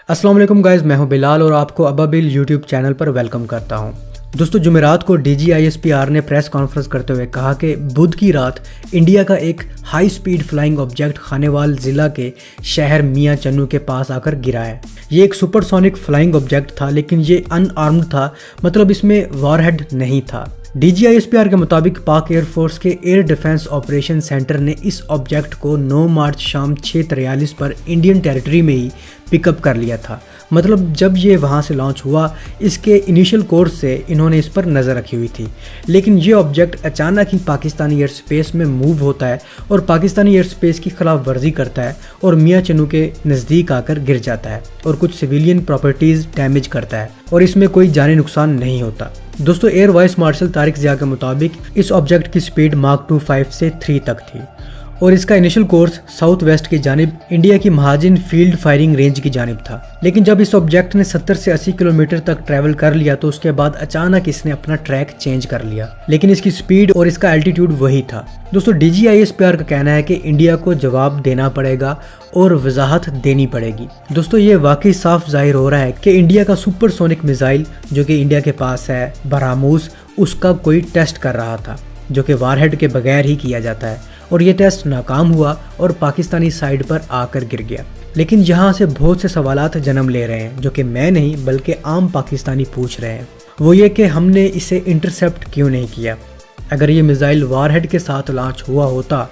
अस्सलाम वालेकुम गाइस, मैं हूं बिलाल और आपको अबाबिल यूट्यूब चैनल पर वेलकम करता हूं। दोस्तों, जुमेरात को DGISPR ने प्रेस कॉन्फ्रेंस करते हुए कहा कि बुध की रात इंडिया का एक high speed flying object Khanewal ज़िला के शहर मियां चन्नू के पास आकर गिरा है। ये एक सुपरसोनिक फ्लाइंग ऑब्जेक्ट था, लेकिन ये अनआर्म्ड था, मतलब इसमें वॉरहेड नहीं था। DGISPR के मुताबिक पाक एयरफोर्स के एयर डिफेंस ऑपरेशन सेंटर ने इस ऑब्जेक्ट को 9 मार्च शाम 6:43 पर इंडियन टेरिटरी में ही पिकअप कर लिया था। मतलब जब ये वहाँ से लॉन्च हुआ, इसके इनिशियल कोर्स से इन्होंने इस पर नज़र रखी हुई थी, लेकिन ये ऑब्जेक्ट अचानक ही पाकिस्तानी एयर स्पेस में मूव होता है और पाकिस्तानी एयर स्पेस की खिलाफ वर्जी करता है और मियां चन्नू के नज़दीक आकर गिर जाता है और कुछ सिविलियन प्रॉपर्टीज़ डैमेज करता है और इसमें कोई जानी नुकसान नहीं होता। दोस्तों, air vice marshal Tariq Zia के मुताबिक इस ऑब्जेक्ट की स्पीड मार्क 2 5 से 3 तक थी और इसका इनिशियल कोर्स साउथ वेस्ट की जानिब इंडिया की महाजिन फील्ड फायरिंग रेंज की जानिब था। लेकिन जब इस ऑब्जेक्ट ने 70 से 80 किलोमीटर तक ट्रैवल कर लिया तो उसके बाद अचानक इसने अपना ट्रैक चेंज कर लिया, लेकिन इसकी स्पीड और इसका एल्टीट्यूड वही था। दोस्तों, DGISPR का कहना है कि इंडिया को जवाब देना पड़ेगा और वजाहत देनी पड़ेगी। दोस्तों, ये वाकई साफ जाहिर हो रहा है कि इंडिया का सुपरसोनिक मिसाइल जो कि इंडिया के पास है बरहमोस, उसका कोई टेस्ट कर रहा था जो कि वारहेड के बगैर ही किया जाता है और ये टेस्ट नाकाम हुआ और पाकिस्तानी साइड पर आकर गिर गया। लेकिन यहाँ से बहुत से सवालात जन्म ले रहे हैं जो कि मैं नहीं बल्कि आम पाकिस्तानी पूछ रहे हैं। वो ये कि हमने इसे इंटरसेप्ट क्यों नहीं किया। अगर ये मिसाइल वारहेड के साथ लॉन्च हुआ होता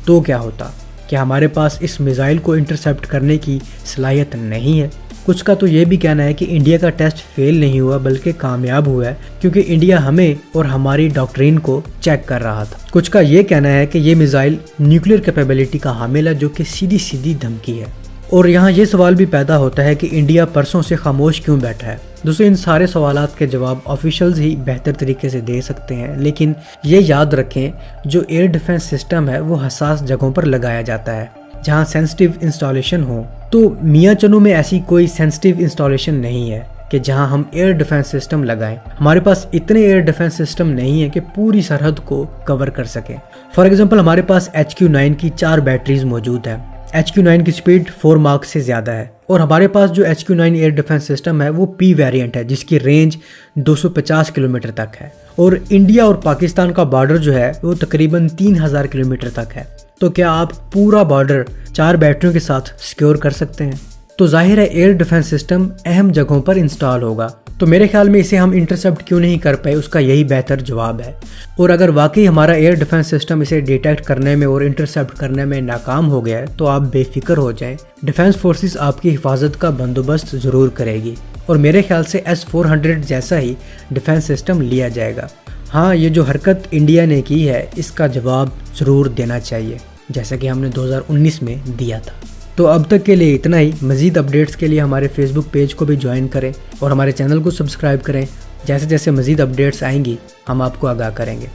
तो क्या होता? क्या हमारे पास इस मिसाइल को इंटरसेप्ट करने की सलाहियत नहीं है? कुछ का तो ये भी कहना है कि इंडिया का टेस्ट फेल नहीं हुआ बल्कि कामयाब हुआ है, क्योंकि इंडिया हमें और हमारी डॉक्ट्रिन को चेक कर रहा था। कुछ का ये कहना है कि ये मिसाइल न्यूक्लियर कैपेबिलिटी का हामिल है, जो कि सीधी सीधी धमकी है। और यहाँ ये सवाल भी पैदा होता है कि इंडिया परसों से खामोश क्यों बैठा है। दोस्तों, इन सारे सवालात के जवाब ऑफिशियल्स ही बेहतर तरीके से दे सकते हैं, लेकिन ये याद रखें जो एयर डिफेंस सिस्टम है वो हसास जगहों पर लगाया जाता है जहाँ सेंसिटिव इंस्टॉलेशन हो। तो मियां चन्नू में ऐसी कोई सेंसिटिव इंस्टॉलेशन नहीं है कि जहां हम एयर डिफेंस सिस्टम लगाएं। हमारे पास इतने एयर डिफेंस सिस्टम नहीं है कि पूरी सरहद को कवर कर सकें। फॉर एग्जांपल, हमारे पास HQ9 की 4 बैटरीज मौजूद है। HQ9 की स्पीड 4 मार्क से ज़्यादा है और हमारे पास जो HQ9 एयर डिफेंस सिस्टम है वो P वेरिएंट है, जिसकी रेंज 250 किलोमीटर तक है और इंडिया और पाकिस्तान का बॉर्डर जो है वो तकरीबन 3000 किलोमीटर तक है। तो क्या आप पूरा बॉर्डर 4 बैटरियों के साथ सिक्योर कर सकते हैं? तो जाहिर है एयर डिफेंस सिस्टम अहम जगहों पर इंस्टॉल होगा। तो मेरे ख्याल में इसे हम इंटरसेप्ट क्यों नहीं कर पाए, उसका यही बेहतर जवाब है। और अगर वाकई हमारा एयर डिफेंस सिस्टम इसे डिटेक्ट करने में और इंटरसेप्ट करने में नाकाम हो गया है तो आप बेफिक्र हो जाएं, डिफेंस फोर्सेस आपकी हिफाजत का बंदोबस्त ज़रूर करेगी और मेरे ख्याल से S-400 जैसा ही डिफेंस सिस्टम लिया जाएगा। हाँ, ये जो हरकत इंडिया ने की है इसका जवाब ज़रूर देना चाहिए, जैसा कि हमने 2019 में दिया था। तो अब तक के लिए इतना ही। मज़ीद अपडेट्स के लिए हमारे फेसबुक पेज को भी ज्वाइन करें और हमारे चैनल को सब्सक्राइब करें। जैसे जैसे मज़ीद अपडेट्स आएंगी हम आपको आगाह करेंगे।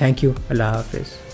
Thank you. अल्लाह हाफिज़।